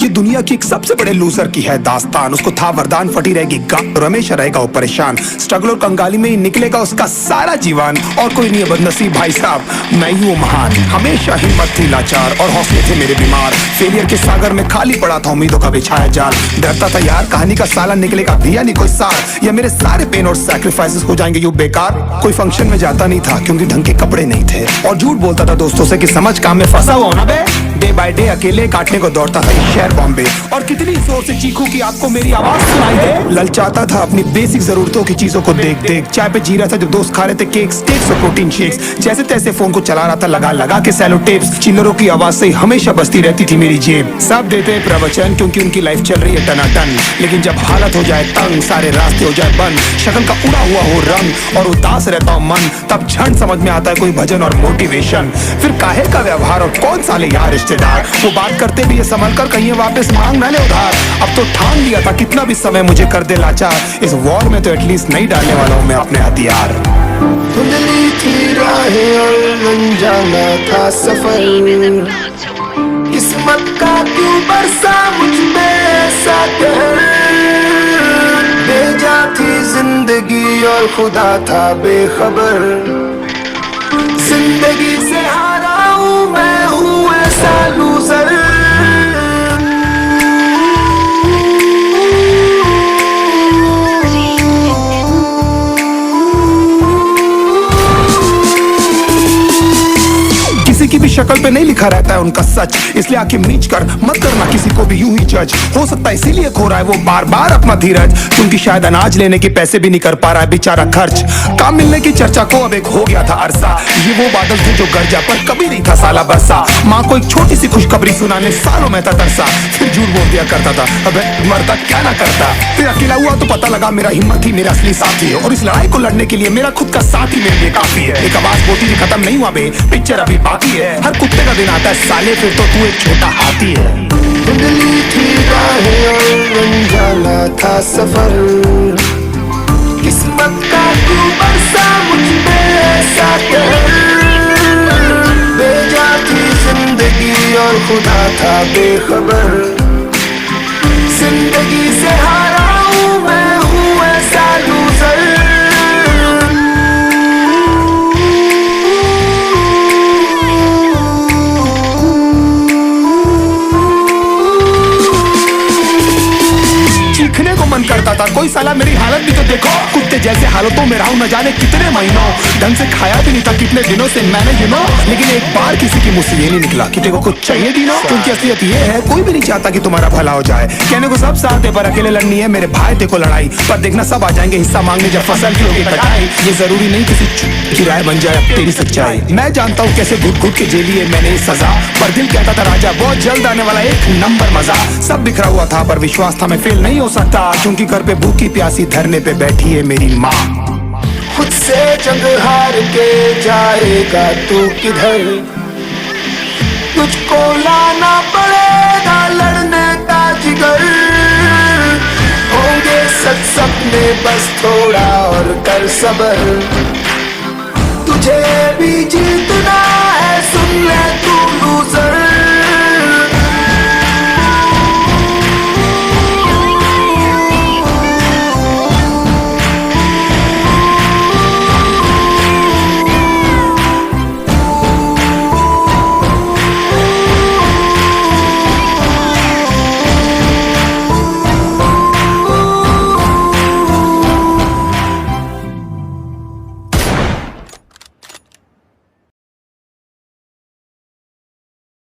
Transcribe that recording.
ये दुनिया की एक सबसे बड़े लूजर की है दास्तान। उसको था वरदान, फटी रहेगी गांड और हमेशा रहेगा वो परेशान। स्ट्रगल और कंगाली में ही निकलेगा उसका सारा जीवन। और कोई नहीं है बदनसीब भाई साहब, मैं ही हूँ महान। हमेशा हिम्मत थी लाचार और हौसले थे मेरे बीमार। फेलियर के सागर में खाली पड़ा था उम्मीदों का बिछाया जाल। डरता था यार कहानी का साला निकलेगा दिया नहीं कोई सार, या मेरे सारे पेन और सैक्रिफाइसेस हो जाएंगे यूं बेकार। कोई फंक्शन में जाता नहीं था क्योंकि ढंग के कपड़े नहीं थे, और झूठ बोलता था दोस्तों से कि समझ काम में फंसा हुआ ना बे। डे बाय डे अकेले काटने को दौड़ता था ये शहर बॉम्बे। और कितनी जोर से चीखूं कि आपको मेरी आवाज सुनाई दे। ललचाता था अपनी बेसिक जरूरतों की चीजों को देख देख। चाय पे जी रहा था जब दोस्त खा रहे थे केक्स स्टेक्स और प्रोटीन शेक्स। जैसे तैसे फोन को चला रहा था लगा लगा के सैलो टेप्स। चिल्लरों की आवाज से हमेशा बजती रहती थी मेरी जेब। सब देते प्रवचन क्योंकि उनकी लाइफ चल रही है टनाटन, लेकिन जब हालत हो जाए तंग, सारे रास्ते हो जाए बंद, शक्ल का उड़ा हुआ हो रंग और उदास रहता हूँ मन, तब क्षण समझ में आता है कोई भजन और मोटिवेशन। फिर काहे का व्यवहार और कौन साले यार रिश्तेदार, वो बात करते भी ये संभल कर कहीं वापस मांग ना ले उधार। अब तो ठान लिया था कितना भी समय मुझे कर दे लाचार, इस वॉर में तो एटलीस्ट नहीं डालने वाला हूँ मैं अपने हथियार। धुंधली थी राहें और अनजाना था सफर, किस्मत का क्यों बरसा मुझ पे ऐसा कहर। भेजा थी जिंदगी और खुदा था बेखबर, जिंदगी से हारा हूँ मैं हूँ ऐसा लूजर। किसी की भी शक्ल पे नहीं लिखा रहता है उनका सच, इसलिए आंखें मीच कर मत करना किसी को भी यूं ही जज। हो सकता है इसीलिए खो रहा है वो बार बार अपना धीरज, क्योंकि शायद अनाज लेने के पैसे भी नहीं कर पा रहा है बेचारा खर्च। काम मिलने की चर्चा को अब एक हो गया था अरसा, ये वो बादल थे जो गरजा पर कभी नहीं था साला बरसा। माँ को एक छोटी सी खुशखबरी सुनाने सालों में था तरसा, फिर झूठ बोल दिया करता था अबे मरता क्या ना करता। फिर अकेला हुआ तो पता लगा मेरा हिम्मत ही मेरा असली साथी है, और इस लड़ाई को लड़ने के लिए मेरा खुद का साथ ही मेरे लिए काफी है। एक आवाज बोलती थी खत्म नहीं हुआ बे, पिक्चर अभी बाकी है। हर कुत्ते का दिन आता है साले, फिर तो तू एक छोटा हाथी है। धुंधली थी राहें और अनजाना था सफर, किस्मत का क्यों बरसा मुझ पे ऐसा कहर। भेजा थी जिंदगी और खुदा था बेखबर, जिंदगी से हारा हूँ मैं हूँ ऐसा लूजर। चीखने को मन करता था कोई साला मेरी हालत भी तो देखो। कुत्ते जैसे हालतों में रहा हूं न जाने कितने महीनों, ढंग से खाया भी नहीं था कितने दिनों से मैंने लेकिन एक बार किसी की मुंह से ये नहीं निकला कि तेरे को कुछ चाहिए दिनों। क्योंकि असलियत ये है कोई भी नहीं चाहता कि तुम्हारा भला हो जाए। कहने को सब साथ है पर अकेले लड़नी है मेरे भाई देखो लड़ाई, पर देखना सब आ जाएंगे हिस्सा मांगने जब फसल की होगी कटाई। ये जरूरी नहीं किसी की राय बन जाए अब तेरी सच्चाई। मैं जानता हूँ कैसे घुट घुट के झेली है मैंने सजा, पर दिल कहता था राजा बहुत जल्द आने वाला एक नंबर मजा। सब बिखरा हुआ था पर विश्वास था मैं फेल नहीं हो सकता, क्योंकि घर पे भूखी प्यासी धरने पे बैठी है मेरी माँ। खुद से जंग हार के जाएगा तू किधर, तुझको लाना पड़ेगा लड़ने का जिगर। होंगे सच सपने बस थोड़ा और कर सबर, तुझे भी जीतना है सुन ले तू